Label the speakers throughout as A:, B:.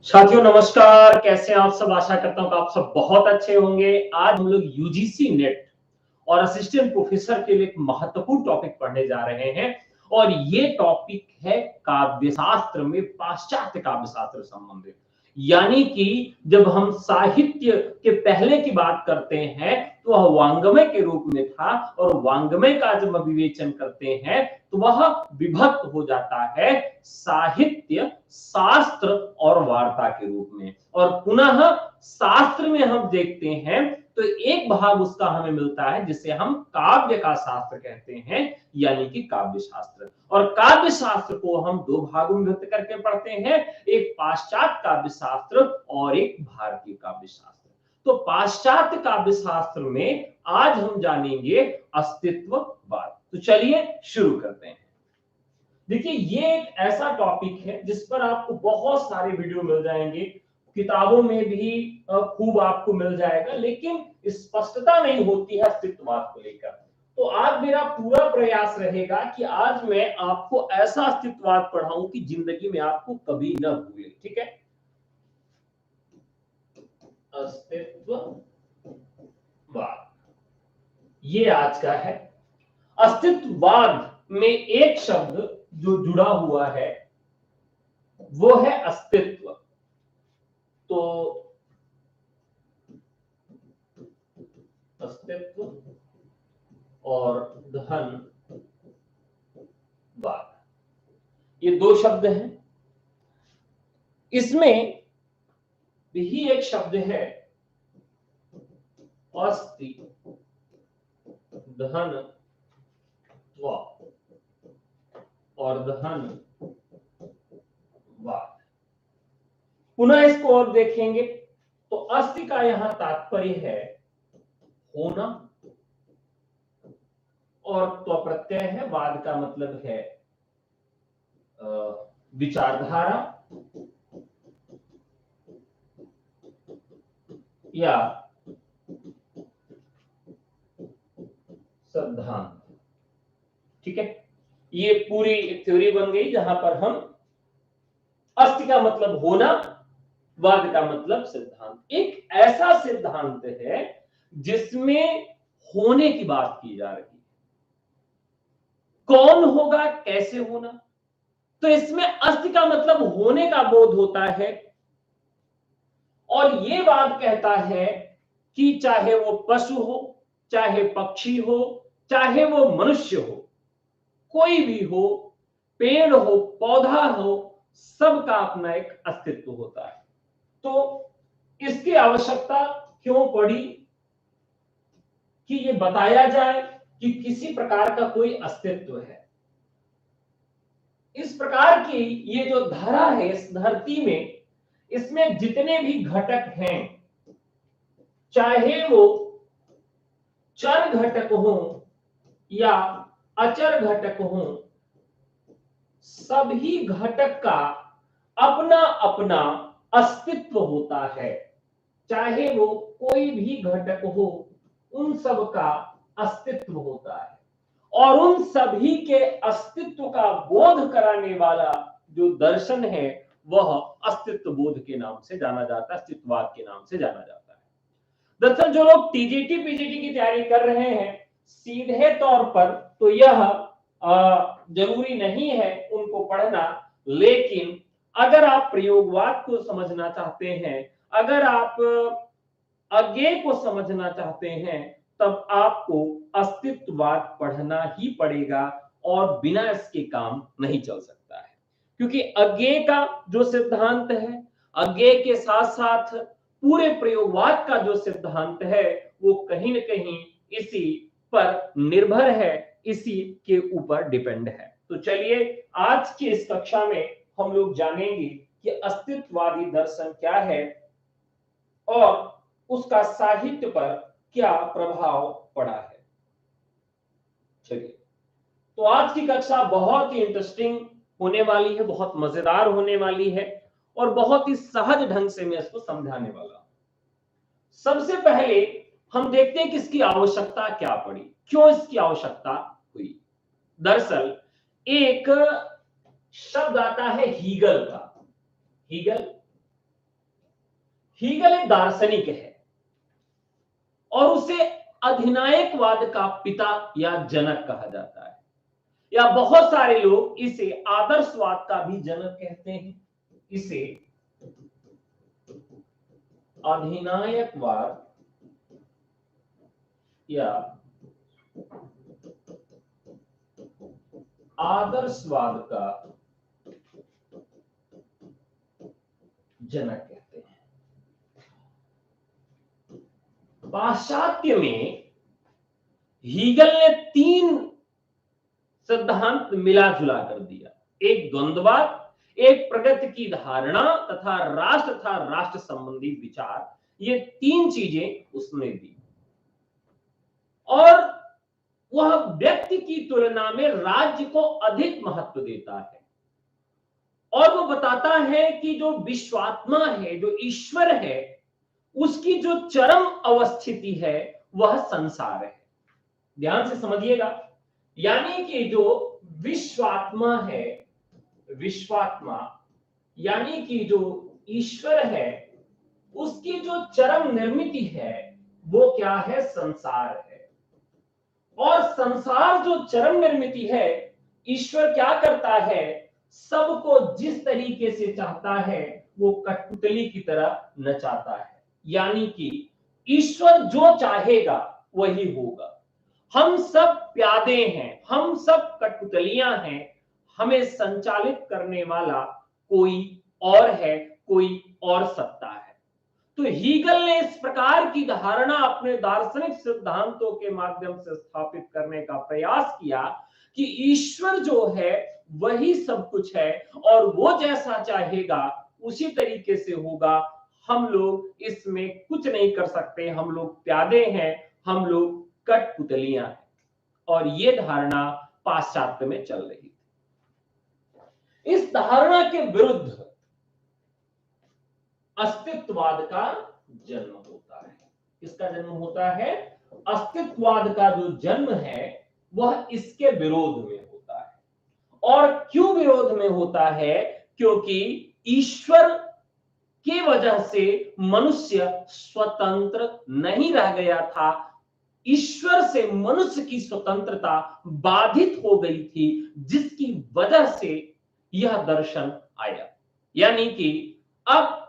A: साथियों नमस्कार, कैसे हैं आप सब। आशा करता हूं कि आप सब बहुत अच्छे होंगे। आज हम लोग यूजीसी नेट और असिस्टेंट प्रोफेसर के लिए एक महत्वपूर्ण टॉपिक पढ़ने जा रहे हैं और ये टॉपिक है काव्यशास्त्र में पाश्चात्य काव्यशास्त्र संबंधित। यानी कि जब हम साहित्य के पहले की बात करते हैं तो वह वांग्मय के रूप में था और वांग्मय का जब हम विवेचन करते हैं तो वह विभक्त हो जाता है साहित्य, शास्त्र और वार्ता के रूप में। और पुनः शास्त्र में हम देखते हैं तो एक भाग उसका हमें मिलता है जिसे हम काव्य का शास्त्र कहते हैं, यानी कि काव्य शास्त्र। और काव्य शास्त्र को हम दो भागों में विभक्त करके पढ़ते हैं, एक पाश्चात्य काव्य शास्त्र और एक भारतीय काव्य शास्त्र। तो पाश्चात्य काव्य शास्त्र में आज हम जानेंगे अस्तित्ववाद। तो चलिए शुरू करते हैं। देखिए ये एक ऐसा टॉपिक है जिस पर आपको बहुत सारे वीडियो मिल जाएंगे, किताबों में भी खूब आपको मिल जाएगा, लेकिन स्पष्टता नहीं होती है अस्तित्ववाद को लेकर। तो आज मेरा पूरा प्रयास रहेगा कि आज मैं आपको ऐसा अस्तित्ववाद पढ़ाऊं कि जिंदगी में आपको कभी न भूले। ठीक है, अस्तित्ववाद ये आज का है। अस्तित्ववाद में एक शब्द जो जुड़ा हुआ है वो है अस्तित्व। तो अस्तित्व और धनवाद, ये दो शब्द हैं। इसमें भी एक शब्द है अस्ति धन और धनवाद। पुनः इसको और देखेंगे तो अस्ति का यहां तात्पर्य है होना और त्व प्रत्यय है, वाद का मतलब है विचारधारा या सिद्धांत। ठीक है, ये पूरी एक थ्योरी बन गई जहां पर हम अस्ति का मतलब होना, वाद का मतलब सिद्धांत। एक ऐसा सिद्धांत है जिसमें होने की बात की जा रही है, कौन होगा, कैसे होना। तो इसमें अस्ति का मतलब होने का बोध होता है और ये बात कहता है कि चाहे वो पशु हो, चाहे पक्षी हो, चाहे वो मनुष्य हो, कोई भी हो, पेड़ हो, पौधा हो, सबका अपना एक अस्तित्व होता है। तो इसकी आवश्यकता क्यों पड़ी कि ये बताया जाए कि किसी प्रकार का कोई अस्तित्व है। इस प्रकार की ये जो धरा है इस धरती में, इसमें जितने भी घटक हैं, चाहे वो चर घटक हो या अचर घटक हो, सभी घटक का अपना अपना अस्तित्व होता है। चाहे वो कोई भी घटक हो, उन सब का अस्तित्व होता है और उन सभी के अस्तित्व का बोध कराने वाला जो दर्शन है वह अस्तित्व बोध के नाम से जाना जाता है, अस्तित्ववाद के नाम से जाना जाता है। दरअसल जो लोग टीजीटी पीजीटी की तैयारी कर रहे हैं, सीधे तौर पर तो यह जरूरी नहीं है उनको पढ़ना, लेकिन अगर आप प्रयोगवाद को समझना चाहते हैं, अगर आप अज्ञेय को समझना चाहते हैं, तब आपको अस्तित्ववाद पढ़ना ही पड़ेगा और बिना इसके काम नहीं चल सकता है। क्योंकि अज्ञेय का जो सिद्धांत है, अज्ञेय के साथ साथ पूरे प्रयोगवाद का जो सिद्धांत है, वो कहीं ना कहीं इसी पर निर्भर है, इसी के ऊपर डिपेंड है। तो चलिए आज की इस कक्षा में हम लोग जानेंगे कि अस्तित्ववादी दर्शन क्या है और उसका साहित्य पर क्या प्रभाव पड़ा है। चलिए, तो आज की कक्षा बहुत ही इंटरेस्टिंग होने वाली है, बहुत मजेदार होने वाली है और बहुत ही सहज ढंग से मैं इसको समझाने वाला हूं। सबसे पहले हम देखते हैं कि इसकी आवश्यकता क्या पड़ी, क्यों इसकी आवश्यकता हुई। दरअसल एक शब्द आता है हीगल का। हीगल हीगल एक दार्शनिक है और उसे अधिनायकवाद का पिता या जनक कहा जाता है, या बहुत सारे लोग इसे आदर्शवाद का भी जनक कहते हैं। इसे अधिनायकवाद या आदर्शवाद का जनक कहते हैं। पाश्चात्य में हीगल ने 3 सिद्धांत मिला जुला कर दिया, एक द्वंद्ववाद, एक प्रगति की धारणा तथा राष्ट्र संबंधी विचार। ये 3 चीजें उसने दी और वह व्यक्ति की तुलना में राज्य को अधिक महत्व देता है और वो बताता है कि जो विश्वात्मा है, जो ईश्वर है, उसकी जो चरम अवस्थिति है वह संसार है। ध्यान से समझिएगा, यानी कि जो विश्वात्मा है, विश्वात्मा यानी कि जो ईश्वर है, उसकी जो चरम निर्मिति है वो क्या है? संसार है। और संसार जो चरम निर्मिति है, ईश्वर क्या करता है? सबको जिस तरीके से चाहता है वो कठपुतली की तरह नचाता है। यानी कि ईश्वर जो चाहेगा वही होगा। हम सब प्यादे हैं, हम सब कठपुतलियां हैं, हमें संचालित करने वाला कोई और है, कोई और सत्ता है। तो हीगल ने इस प्रकार की धारणा अपने दार्शनिक सिद्धांतों के माध्यम से स्थापित करने का प्रयास किया कि ईश्वर जो है वही सब कुछ है और वो जैसा चाहेगा उसी तरीके से होगा। हम लोग इसमें कुछ नहीं कर सकते, हम लोग प्यादे हैं, हम लोग कठपुतलियां हैं। और ये धारणा पाश्चात्य में चल रही थी। इस धारणा के विरुद्ध अस्तित्ववाद का जन्म होता है। किसका जन्म होता है? अस्तित्ववाद का जो जन्म है वह इसके विरोध में होता है। और क्यों विरोध में होता है? क्योंकि ईश्वर की वजह से मनुष्य स्वतंत्र नहीं रह गया था, ईश्वर से मनुष्य की स्वतंत्रता बाधित हो गई थी, जिसकी वजह से यह दर्शन आया। यानी कि अब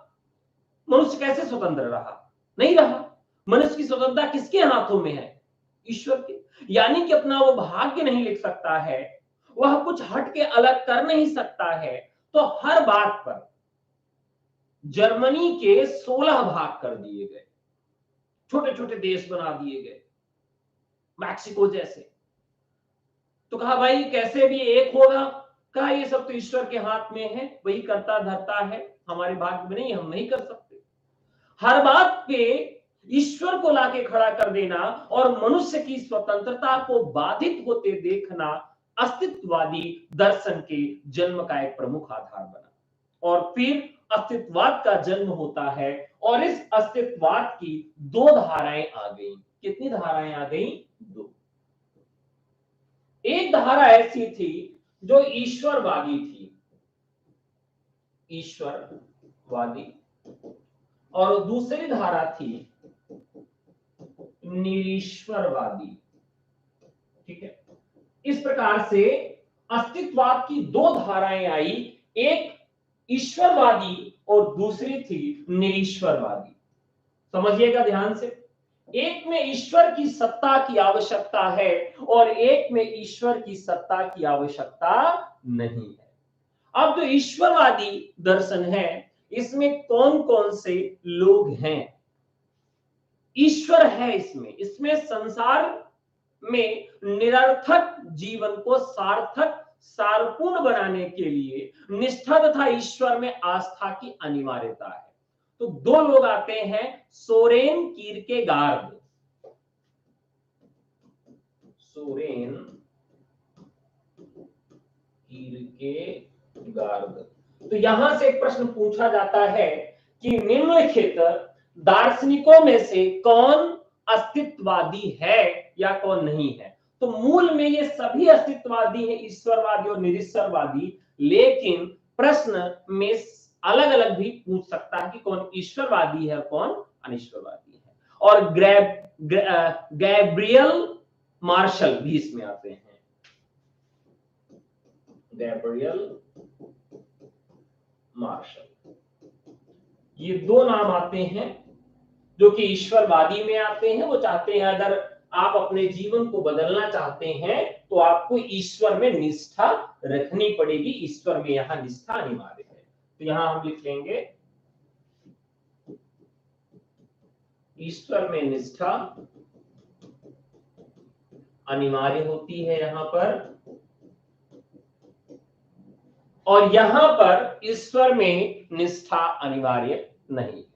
A: मनुष्य कैसे स्वतंत्र रहा? नहीं रहा। मनुष्य की स्वतंत्रता किसके हाथों में है? ईश्वर के। यानी कि अपना वो भाग्य नहीं लिख सकता है, वह कुछ हट के अलग कर नहीं सकता है। तो हर बात पर जर्मनी के 16 भाग कर दिए गए, छोटे छोटे देश बना दिए गए, मैक्सिको जैसे। तो कहा भाई कैसे भी एक होगा, कहा ये सब तो ईश्वर के हाथ में है, वही करता धरता है, हमारे भाग्य में नहीं, हम नहीं कर सकते। हर बात पे ईश्वर को लाके खड़ा कर देना और मनुष्य की स्वतंत्रता को बाधित होते देखना अस्तित्ववादी दर्शन के जन्म का एक प्रमुख आधार बना। और फिर अस्तित्ववाद का जन्म होता है और इस अस्तित्ववाद की 2 धाराएं आ गई। कितनी धाराएं आ गई? 2। एक धारा ऐसी थी जो ईश्वरवादी थी, ईश्वरवादी, और दूसरी धारा थी निरीश्वरवादी। ठीक है, इस प्रकार से अस्तित्ववाद की 2 धाराएं आई, एक ईश्वरवादी और दूसरी थी निरीश्वरवादी। समझिएगा ध्यान से, एक में ईश्वर की सत्ता की आवश्यकता है और एक में ईश्वर की सत्ता की आवश्यकता नहीं है। अब जो ईश्वरवादी दर्शन है इसमें कौन कौन से लोग हैं? ईश्वर है इसमें, इसमें संसार में निरर्थक जीवन को सार्थक सारपूर्ण बनाने के लिए निष्ठा तथा ईश्वर में आस्था की अनिवार्यता है। तो 2 लोग आते हैं, सोरेन कीरकेगार्ड। सोरेन कीरकेगार्ड। तो यहां से एक प्रश्न पूछा जाता है कि निम्नलिखित दार्शनिकों में से कौन अस्तित्ववादी है या कौन नहीं है? तो मूल में ये सभी अस्तित्ववादी हैं, ईश्वरवादी और निरीश्वरवादी। लेकिन प्रश्न में अलग अलग भी पूछ सकता है कि कौन ईश्वरवादी है और कौन अनिश्वरवादी है। और गैब्रियल मार्शल भी इसमें आते हैं। गैब्रियल मार्शल, ये दो नाम आते हैं जो कि ईश्वरवादी में आते हैं। वो चाहते हैं अगर आप अपने जीवन को बदलना चाहते हैं तो आपको ईश्वर में निष्ठा रखनी पड़ेगी। ईश्वर में यहां निष्ठा अनिवार्य है। तो यहां हम लिख लेंगे ईश्वर में निष्ठा अनिवार्य होती है यहां पर, और यहां पर ईश्वर में निष्ठा अनिवार्य नहीं है।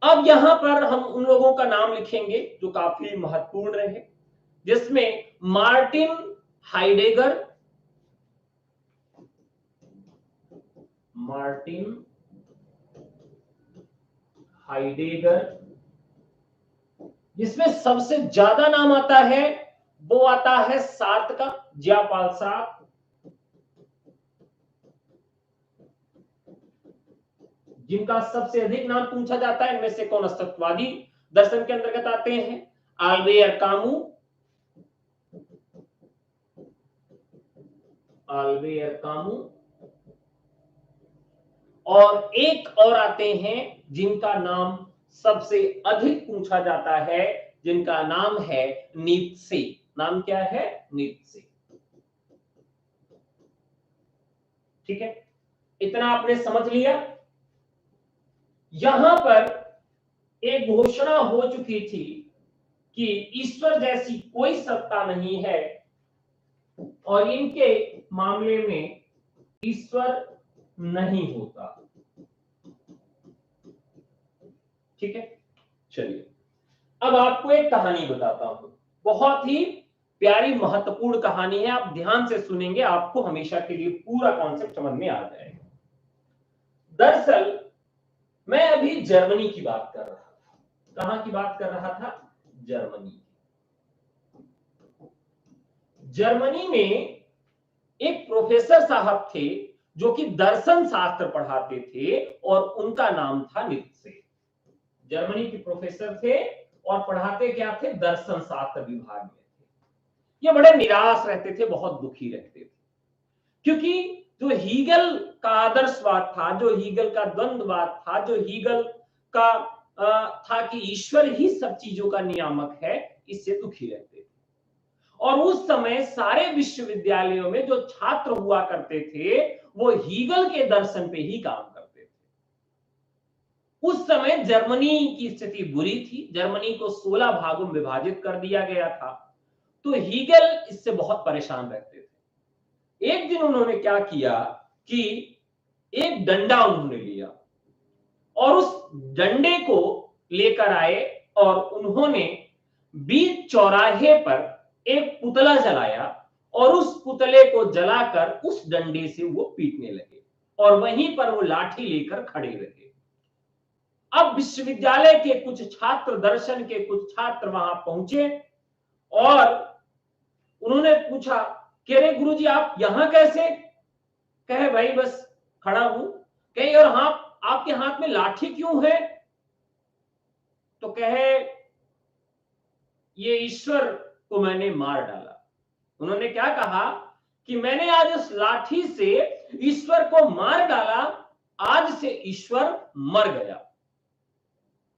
A: अब यहां पर हम उन लोगों का नाम लिखेंगे जो काफी महत्वपूर्ण रहे, जिसमें मार्टिन हाइडेगर, जिसमें सबसे ज्यादा नाम आता है वो आता है सार्त्र का, ज्यापाल सार्त्र। जिनका सबसे अधिक नाम पूछा जाता है इनमें से कौन अस्तित्ववादी दर्शन के अंतर्गत आते हैं? अल्बेर कामू, और एक और आते हैं जिनका नाम सबसे अधिक पूछा जाता है, जिनका नाम है नीत्शे। नाम क्या है? नीत्शे। ठीक है, इतना आपने समझ लिया। यहां पर एक घोषणा हो चुकी थी कि ईश्वर जैसी कोई सत्ता नहीं है और इनके मामले में ईश्वर नहीं होता। ठीक है, चलिए अब आपको एक कहानी बताता हूं। बहुत ही प्यारी महत्वपूर्ण कहानी है, आप ध्यान से सुनेंगे, आपको हमेशा के लिए पूरा कॉन्सेप्ट समझ में आ जाएगा। दरअसल मैं अभी जर्मनी की बात कर रहा था। कहां की बात कर रहा था? जर्मनी। जर्मनी में एक प्रोफेसर साहब थे जो कि दर्शन शास्त्र पढ़ाते थे और उनका नाम था नीत्शे। जर्मनी के प्रोफेसर थे और पढ़ाते क्या थे? दर्शन शास्त्र विभाग में थे। ये बड़े निराश रहते थे, बहुत दुखी रहते थे, क्योंकि जो हीगल का आदर्शवाद था, जो हीगल का द्वंद्ववाद था, जो हीगल का था कि ईश्वर ही सब चीजों का नियामक है, इससे दुखी रहते थे। और उस समय सारे विश्वविद्यालयों में जो छात्र हुआ करते थे वो हीगल के दर्शन पे ही काम करते थे। उस समय जर्मनी की स्थिति बुरी थी, जर्मनी को 16 भागों में विभाजित कर दिया गया था, तो हीगल इससे बहुत परेशान रहते थे। एक दिन उन्होंने क्या किया कि एक डंडा उन्होंने लिया और उस डंडे को लेकर आए और उन्होंने बीच चौराहे पर एक पुतला जलाया और उस पुतले को जलाकर उस डंडे से वो पीटने लगे और वहीं पर वो लाठी लेकर खड़े रहे। अब विश्वविद्यालय के कुछ छात्र, दर्शन के कुछ छात्र वहां पहुंचे और उन्होंने पूछा कि अरे गुरुजी आप यहां कैसे? कहे भाई बस खड़ा हूं। कहे और हाँ आपके हाथ में लाठी क्यों है? तो कहे ये ईश्वर को मैंने मार डाला। उन्होंने क्या कहा कि मैंने आज इस लाठी से ईश्वर को मार डाला, आज से ईश्वर मर गया।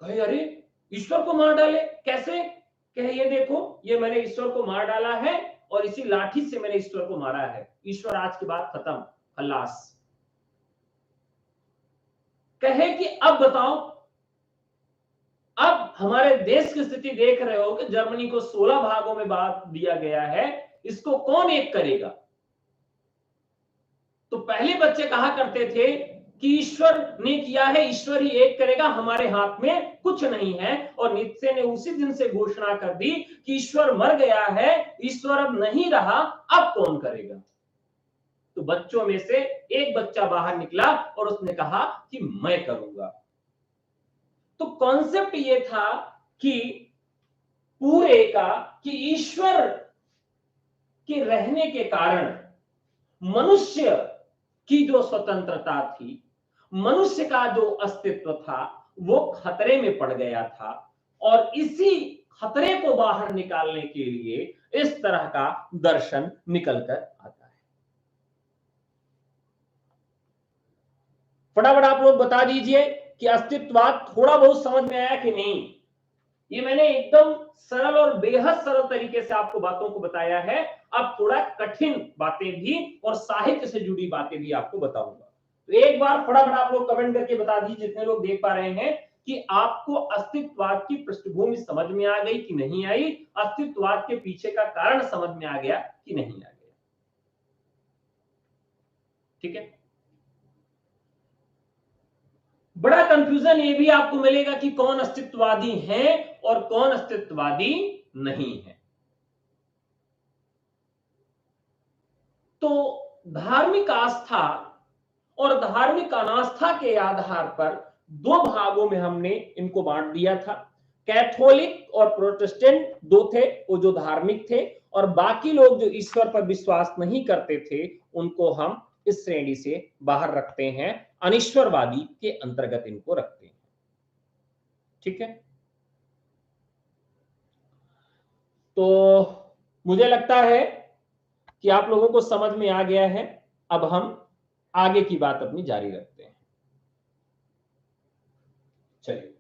A: कहे अरे ईश्वर को मार डाले कैसे? कहे ये देखो, ये मैंने ईश्वर को मार डाला है और इसी लाठी से मैंने ईश्वर को मारा है। ईश्वर आज के बाद खत्म, खल्लास। कहे कि अब बताओ, अब हमारे देश की स्थिति देख रहे हो कि जर्मनी को 16 भागों में बांट दिया गया है, इसको कौन एक करेगा? तो पहले बच्चे कहा करते थे कि ईश्वर ने किया है, ईश्वर ही एक करेगा, हमारे हाथ में कुछ नहीं है। और नीत्शे ने उसी दिन से घोषणा कर दी कि ईश्वर मर गया है, ईश्वर अब नहीं रहा, अब कौन करेगा? तो बच्चों में से एक बच्चा बाहर निकला और उसने कहा कि मैं करूंगा। तो कॉन्सेप्ट ये था कि पूरे का कि ईश्वर के रहने के कारण मनुष्य की जो स्वतंत्रता थी, मनुष्य का जो अस्तित्व था वो खतरे में पड़ गया था, और इसी खतरे को बाहर निकालने के लिए इस तरह का दर्शन निकल कर आता है। फटाफट आप लोग बता दीजिए कि अस्तित्ववाद थोड़ा बहुत समझ में आया कि नहीं। ये मैंने एकदम सरल और बेहद सरल तरीके से आपको बातों को बताया है। अब थोड़ा कठिन बातें भी और साहित्य से जुड़ी बातें भी आपको बताऊंगा। तो एक बार फटाफट आप लोग कमेंट करके बता दीजिए, जितने लोग देख पा रहे हैं, कि आपको अस्तित्ववाद की पृष्ठभूमि समझ में आ गई कि नहीं आई, अस्तित्ववाद के पीछे का कारण समझ में आ गया कि नहीं आ गया। ठीक है। बड़ा कंफ्यूजन ये भी आपको मिलेगा कि कौन अस्तित्ववादी है और कौन अस्तित्ववादी नहीं है। तो धार्मिक आस्था और धार्मिक अनास्था के आधार पर दो भागों में हमने इनको बांट दिया था। कैथोलिक और प्रोटेस्टेंट दो थे, वो जो धार्मिक थे, और बाकी लोग जो ईश्वर पर विश्वास नहीं करते थे उनको हम इस श्रेणी से बाहर रखते हैं, अनिश्वरवादी के अंतर्गत इनको रखते हैं। ठीक है। तो मुझे लगता है कि आप लोगों को समझ में आ गया है। अब हम आगे की बात अपनी जारी रखते हैं। चलिए,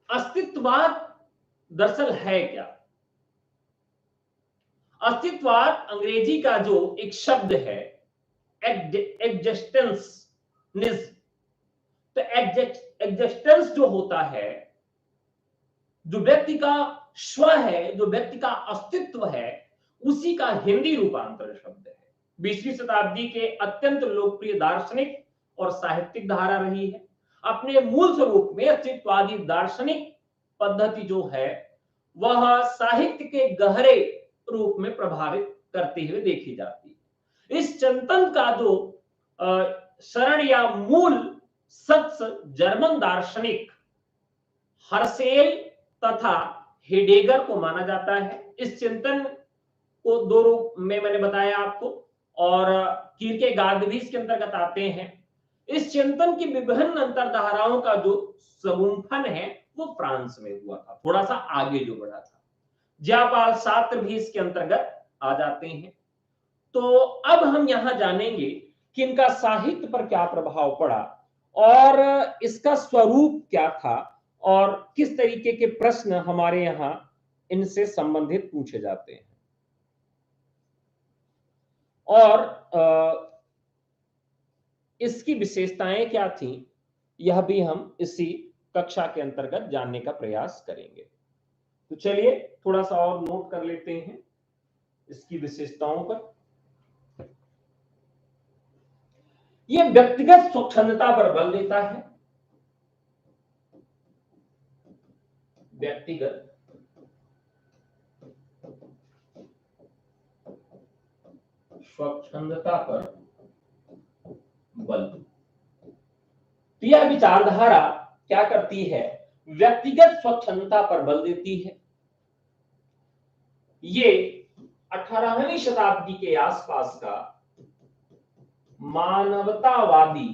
A: अस्तित्ववाद दरअसल है क्या? अस्तित्ववाद अंग्रेजी का जो एक शब्द है एग्जिस्टेंसनिज्म, तो एग्जिस्टेंस जो होता है, जो व्यक्ति का स्व है, जो व्यक्ति का अस्तित्व है, उसी का हिंदी रूपांतर शब्द है। 20वीं शताब्दी के अत्यंत लोकप्रिय दार्शनिक और साहित्यिक धारा रही है। अपने मूल स्वरूप में अस्तित्ववादी दार्शनिक पद्धति जो है वह साहित्य के गहरे रूप में प्रभावित करते हुए देखी जाती है। इस चिंतन का जो शरण या मूल शख्स जर्मन दार्शनिक हर्शेल तथा हेडेगर को माना जाता है। इस चिंतन को दो रूप में मैंने बताया आपको, और कीरकेगार्ड भी इसके अंतर्गत आते हैं। इस चिंतन की विभिन्न अंतरधाराओं का जो सगुंफन है वो फ्रांस में हुआ था, थोड़ा सा आगे जो बढ़ा था। ज्यापाल सार्त्र भी इसके अंतर्गत आ जाते हैं। तो अब हम यहां जानेंगे कि इनका साहित्य पर क्या प्रभाव पड़ा और इसका स्वरूप क्या था और किस तरीके के प्रश्न हमारे यहां इनसे संबंधित पूछे जाते हैं, और इसकी विशेषताएं क्या थी यह भी हम इसी कक्षा के अंतर्गत जानने का प्रयास करेंगे। तो चलिए थोड़ा सा और नोट कर लेते हैं इसकी विशेषताओं पर। यह व्यक्तिगत स्वच्छंदता पर बल देता है। व्यक्तिगत स्वच्छंदता पर बल। तो यह विचारधारा क्या करती है? व्यक्तिगत स्वच्छंदता पर बल देती है। ये 18वीं शताब्दी के आसपास का मानवतावादी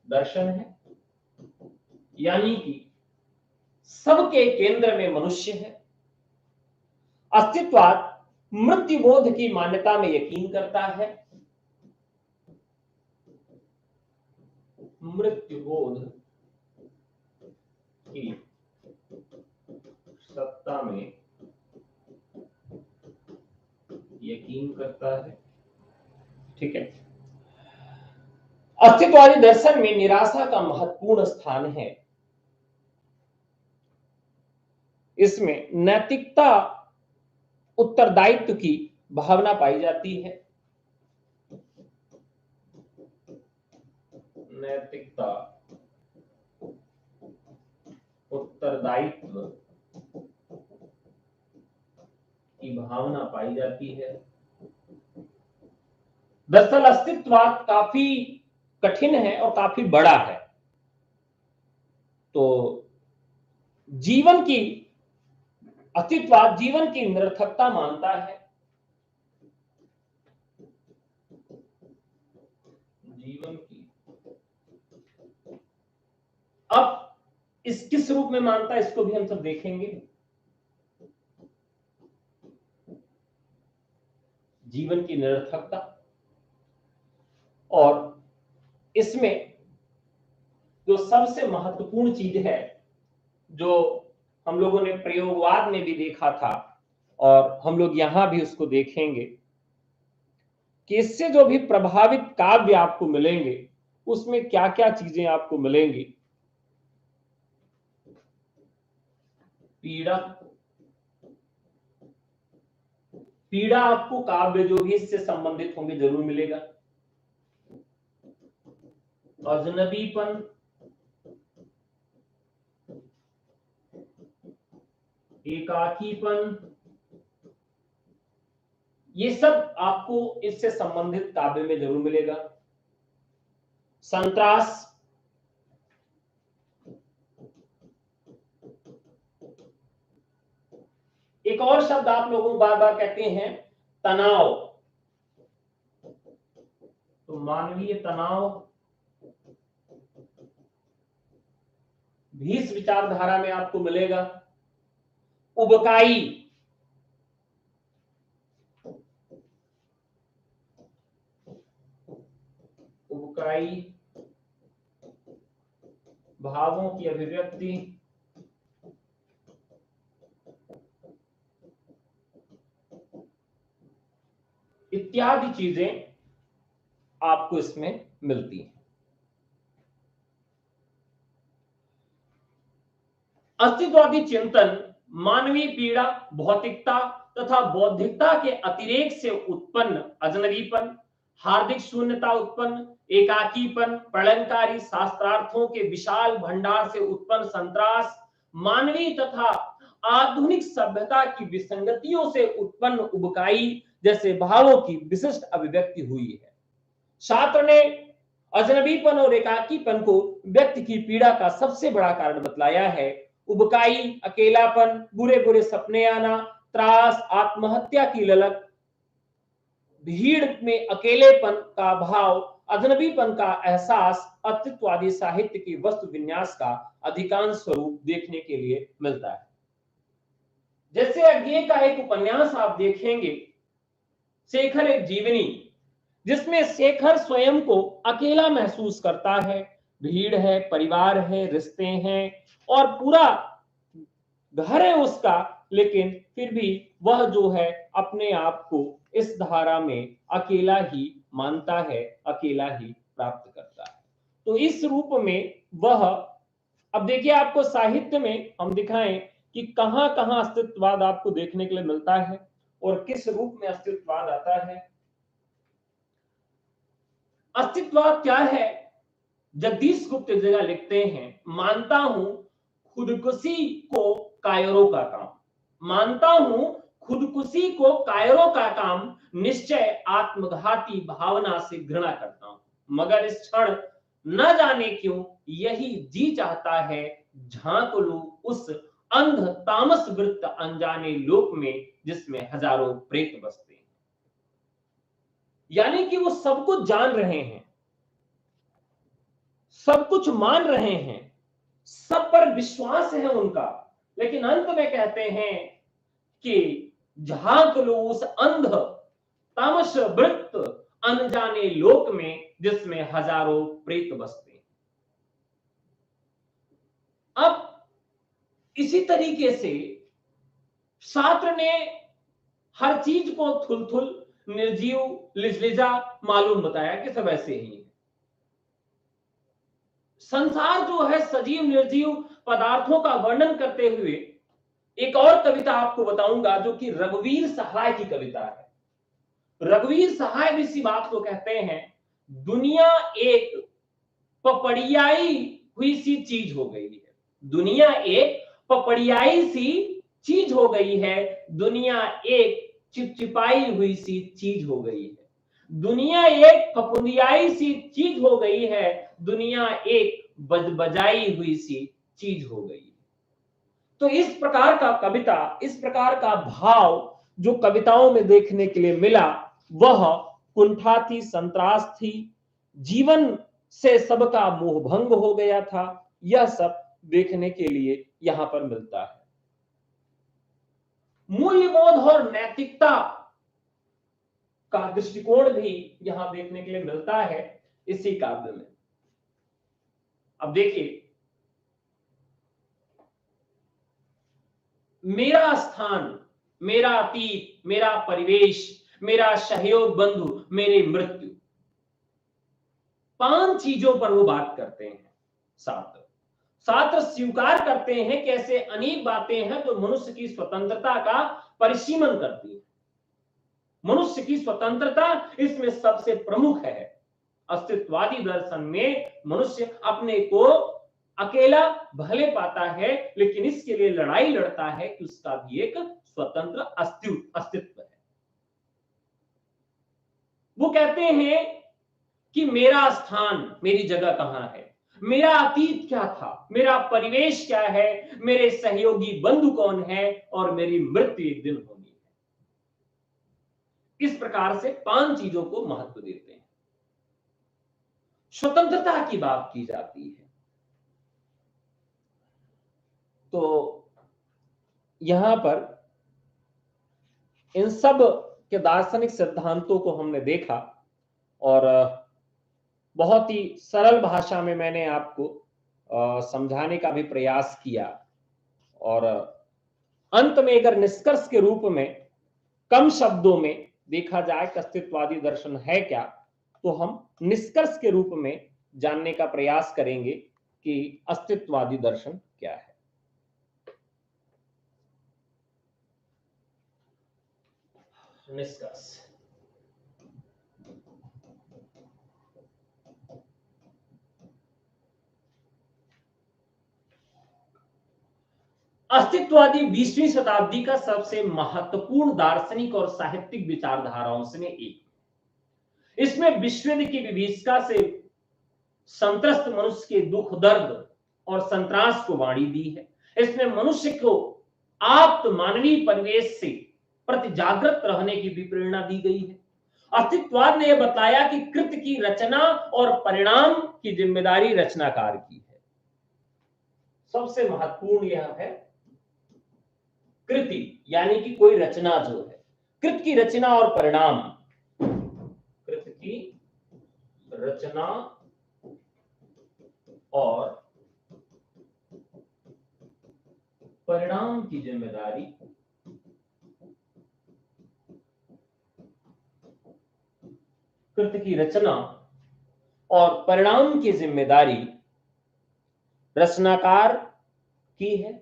A: दर्शन है, यानी कि सबके केंद्र में मनुष्य है। अस्तित्ववाद मृत्युबोध की मान्यता में यकीन करता है। मृत्युबोध की सत्ता में यकीन करता है। ठीक है। अस्तित्ववादी दर्शन में निराशा का महत्वपूर्ण स्थान है। इसमें नैतिकता, उत्तरदायित्व की भावना पाई जाती है। नैतिकता, उत्तरदायित्व की भावना पाई जाती है। दरअसल अस्तित्ववाद काफी कठिन है और काफी बड़ा है। तो जीवन की अस्तित्ववाद जीवन की निरर्थकता मानता है। जीवन की। अब इस किस रूप में मानता है इसको भी हम सब देखेंगे। जीवन की निरर्थकता, और इसमें जो सबसे महत्वपूर्ण चीज है, जो हम लोगों ने प्रयोगवाद में भी देखा था और हम लोग यहां भी उसको देखेंगे, कि इससे जो भी प्रभावित काव्य आपको मिलेंगे उसमें क्या क्या चीजें आपको मिलेंगी। पीड़ा, पीड़ा आपको काव्य जो भी इससे संबंधित होंगे जरूर मिलेगा। अजनबीपन, एकाकीपन, ये सब आपको इससे संबंधित काव्य में जरूर मिलेगा। संत्रास, एक और शब्द आप लोगों बार बार कहते हैं तनाव, तो मानवीय तनाव भी इस विचारधारा में आपको मिलेगा। उबकाई, उबकाई, भावों की अभिव्यक्ति, इत्यादि चीजें आपको इसमें मिलती हैं। अस्तित्ववादी चिंतन मानवीय पीड़ा, भौतिकता तथा बौद्धिकता के अतिरेक से उत्पन्न अजनबीपन, हार्दिक शून्यता उत्पन्न एकाकीपन, प्रलयंकारी शास्त्रार्थों के विशाल भंडार से उत्पन्न संत्रास, मानवीय तथा आधुनिक सभ्यता की विसंगतियों से उत्पन्न उबकाई जैसे भावों की विशिष्ट अभिव्यक्ति हुई है। छात्र ने अजनबीपन और एकाकीपन को व्यक्ति की पीड़ा का सबसे बड़ा कारण बतलाया है। उबकाई, अकेलापन, बुरे बुरे सपने आना, त्रास, आत्महत्या की ललक, भीड़ में अकेलेपन का भाव, अजनबीपन का एहसास अस्तित्ववादी साहित्य की वस्तु विन्यास का अधिकांश स्वरूप देखने के लिए मिलता है। जैसे अज्ञे का एक उपन्यास आप देखेंगे, शेखर एक जीवनी, जिसमें शेखर स्वयं को अकेला महसूस करता है। भीड़ है, परिवार है, रिश्ते हैं और पूरा घर है उसका, लेकिन फिर भी वह जो है अपने आप को इस धारा में अकेला ही मानता है, अकेला ही प्राप्त करता है। तो इस रूप में वह, अब देखिए आपको साहित्य में हम दिखाएं कि कहां कहां अस्तित्ववाद आपको देखने के लिए मिलता है और किस रूप में अस्तित्ववाद आता है। अस्तित्ववाद क्या है? जगदीश गुप्त एक जगह लिखते हैं, मानता हूं खुदकुशी को कायरों का काम, मानता हूं खुदकुशी को कायरों का काम, निश्चय आत्मघाती भावना से घृणा करता हूं, मगर इस क्षण न जाने क्यों यही जी चाहता है झांक लूं उस अंध तामस वृत्त अनजाने लोक में जिसमें हजारों प्रेत बसते हैं। यानी कि वो सब कुछ जान रहे हैं, सब कुछ मान रहे हैं, सब पर विश्वास है उनका, लेकिन अंत में कहते हैं कि झांक लो उस अंध तामस वृत्त अनजाने लोक में जिसमें हजारों प्रेत बसते हैं। अब इसी तरीके से शास्त्र ने हर चीज को थुलथुल, निर्जीव, लिजलिजा मालूम बताया कि सब ऐसे ही है। संसार जो है सजीव निर्जीव पदार्थों का वर्णन करते हुए एक और कविता आपको बताऊंगा जो कि रघुवीर सहाय की कविता है। रघुवीर सहाय भी इसी बात को कहते हैं, दुनिया एक पपड़ियाई हुई सी चीज हो गई है, दुनिया एक पपड़ियाई सी चीज हो गई है, दुनिया एक चिपचिपाई हुई सी चीज हो गई है, दुनिया एक फफुंदियाई सी चीज हो गई है, दुनिया एक बजबजाई हुई सी चीज हो गई है। तो इस प्रकार का कविता, इस प्रकार का भाव जो कविताओं में देखने के लिए मिला, वह कुंठा थी, संत्रास थी, जीवन से सबका मोह भंग हो गया था, यह सब देखने के लिए यहां पर मिलता है। मूल्यबोध और नैतिकता का दृष्टिकोण भी यहां देखने के लिए मिलता है इसी काव्य में। अब देखिए, मेरा स्थान, मेरा अतीत, मेरा परिवेश, मेरा सहयोग बंधु, मेरी मृत्यु, 5 चीजों पर वो बात करते हैं। छात्र स्वीकार करते हैं कि ऐसे अनेक बातें हैं जो मनुष्य की स्वतंत्रता का परिसीमन करती है। मनुष्य की स्वतंत्रता इसमें सबसे प्रमुख है। अस्तित्ववादी दर्शन में मनुष्य अपने को अकेला भले पाता है, लेकिन इसके लिए लड़ाई लड़ता है कि उसका भी एक स्वतंत्र अस्तित्व है। वो कहते हैं कि मेरा स्थान, मेरी जगह कहां है, मेरा अतीत क्या था, मेरा परिवेश क्या है, मेरे सहयोगी बंधु कौन है, और मेरी मृत्यु एक दिन होनी है। इस प्रकार से 5 चीजों को महत्व देते हैं। स्वतंत्रता की बात की जाती है। तो यहां पर इन सब के दार्शनिक सिद्धांतों को हमने देखा और बहुत ही सरल भाषा में मैंने आपको समझाने का भी प्रयास किया। और अंत में अगर निष्कर्ष के रूप में कम शब्दों में देखा जाए कि अस्तित्ववादी दर्शन है क्या, तो हम निष्कर्ष के रूप में जानने का प्रयास करेंगे कि अस्तित्ववादी दर्शन क्या है। निष्कर्ष, अस्तित्ववादी 20वीं शताब्दी का सबसे महत्वपूर्ण दार्शनिक और साहित्यिक विचारधाराओं से एक। इसमें विश्व की विभीषिका से संत्रस्त मनुष्य के दुख, दर्द और संत्रास को वाणी दी है। इसमें मनुष्य को आप्त मानवीय परिवेश से प्रति जागृत रहने की भी प्रेरणा दी गई है। अस्तित्ववाद ने यह बताया कि कृत की रचना और परिणाम की जिम्मेदारी रचनाकार की है। सबसे महत्वपूर्ण यह है कृति, यानी कि कोई रचना जो है, कृत की रचना और परिणाम, कृत की रचना और परिणाम की जिम्मेदारी कृत की रचना और परिणाम की जिम्मेदारी रचनाकार की है।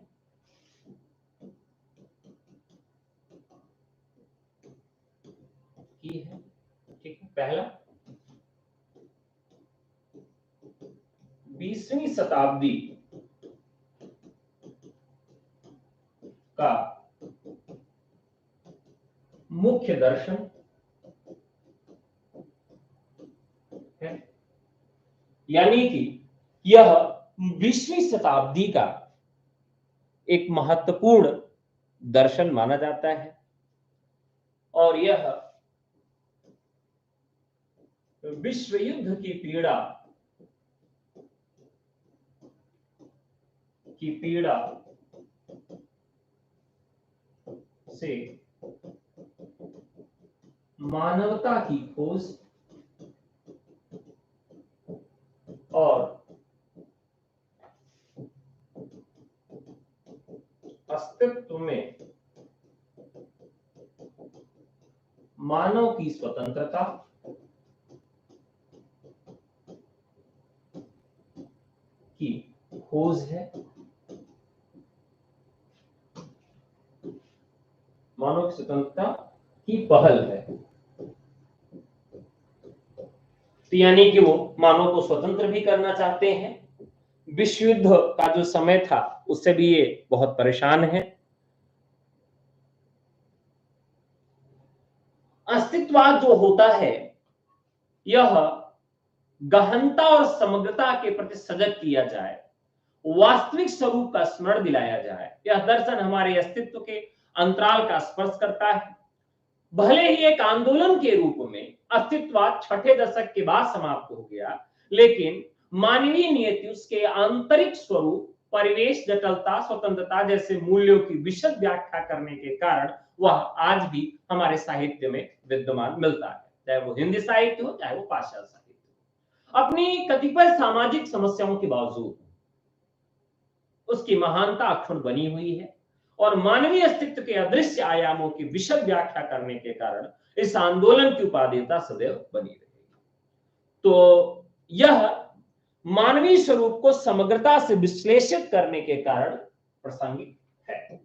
A: ठीक है, पहला, 20वीं शताब्दी का मुख्य दर्शन है, यानी कि यह 20वीं शताब्दी का एक महत्वपूर्ण दर्शन माना जाता है। और यह विश्व युद्ध की पीड़ा से मानवता की खोज और अस्तित्व में मानव की स्वतंत्रता की खोज है। मानव की स्वतंत्रता की पहल है। तो यानी कि वो मानव को स्वतंत्र भी करना चाहते हैं। विश्व युद्ध का जो समय था उससे भी ये बहुत परेशान है। अस्तित्ववाद जो होता है यह गहनता और समग्रता के प्रति सजग किया जाए, वास्तविक स्वरूप का स्मरण दिलाया जाए। यह दर्शन हमारे अस्तित्व के अंतराल का स्पर्श करता है। भले ही एक आंदोलन के रूप में अस्तित्ववाद छठे दशक के बाद समाप्त हो गया, लेकिन मानवीय नियति, उसके आंतरिक स्वरूप, परिवेश, जटिलता, स्वतंत्रता जैसे मूल्यों की विशद व्याख्या करने के कारण वह आज भी हमारे साहित्य में विद्यमान मिलता है, चाहे वो हिंदी साहित्य हो, चाहे वो पाश्चात्य साहित्य हो। अपनी कतिपय सामाजिक समस्याओं के बावजूद उसकी महानता अक्षुण्ण बनी हुई है और मानवीय अस्तित्व के अदृश्य आयामों की विशद व्याख्या करने के कारण इस आंदोलन की उपादेयता सदैव बनी रहेगी। तो यह मानवीय स्वरूप को समग्रता से विश्लेषित करने के कारण प्रासंगिक है।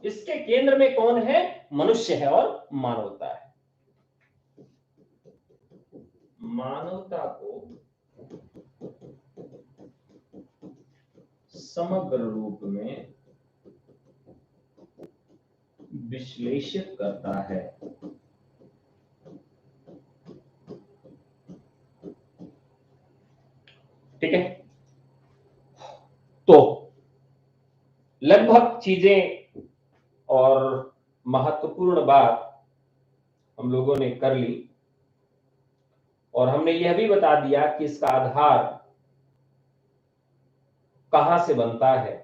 A: इसके केंद्र में कौन है? मनुष्य है और मानवता है। मानवता को समग्र रूप में विश्लेषित करता है। ठीक है, तो लगभग चीजें और महत्वपूर्ण बात हम लोगों ने कर ली और हमने यह भी बता दिया कि इसका आधार कहां से बनता है।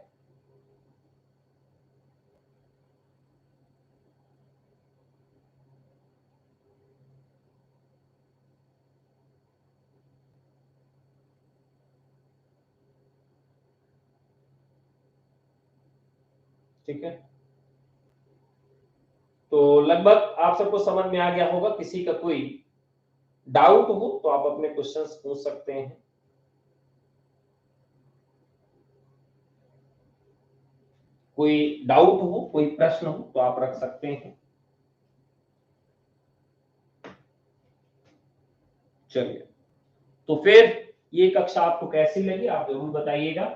A: ठीक है, तो लगभग आप सबको समझ में आ गया होगा। किसी का कोई डाउट हो तो आप अपने क्वेश्चंस पूछ सकते हैं। कोई डाउट हो, कोई प्रश्न हो तो आप रख सकते हैं। चलिए, तो फिर ये कक्षा आपको कैसी लगी आप जरूर बताइएगा।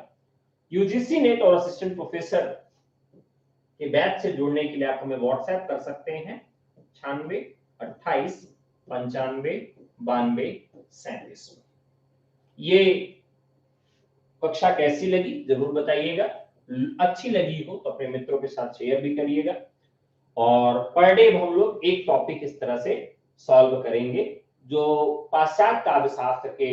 A: यूजीसी नेट और असिस्टेंट प्रोफेसर के बैच से जुड़ने के लिए आप हमें व्हाट्सएप कर सकते हैं 96 28 95 92 37। ये कक्षा कैसी लगी जरूर बताइएगा। अच्छी लगी हो तो अपने मित्रों के साथ शेयर भी करिएगा। और पर डे हम लोग एक टॉपिक इस तरह से सॉल्व करेंगे। जो पाश्चात्य काव्यशास्त्र के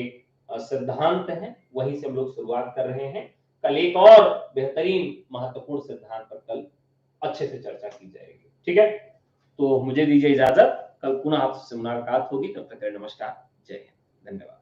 A: सिद्धांत हैं वहीं से हम लोग शुरुआत कर रहे हैं। कल एक और बेहतरीन महत्वपूर्ण सिद्धांत पर कल अच्छे से चर्चा की जाएगी। ठीक है, तो मुझे दीजिए इजाजत, कल पुनः आपसे मुलाकात होगी। तब तक नमस्कार, जय हिंद, धन्यवाद।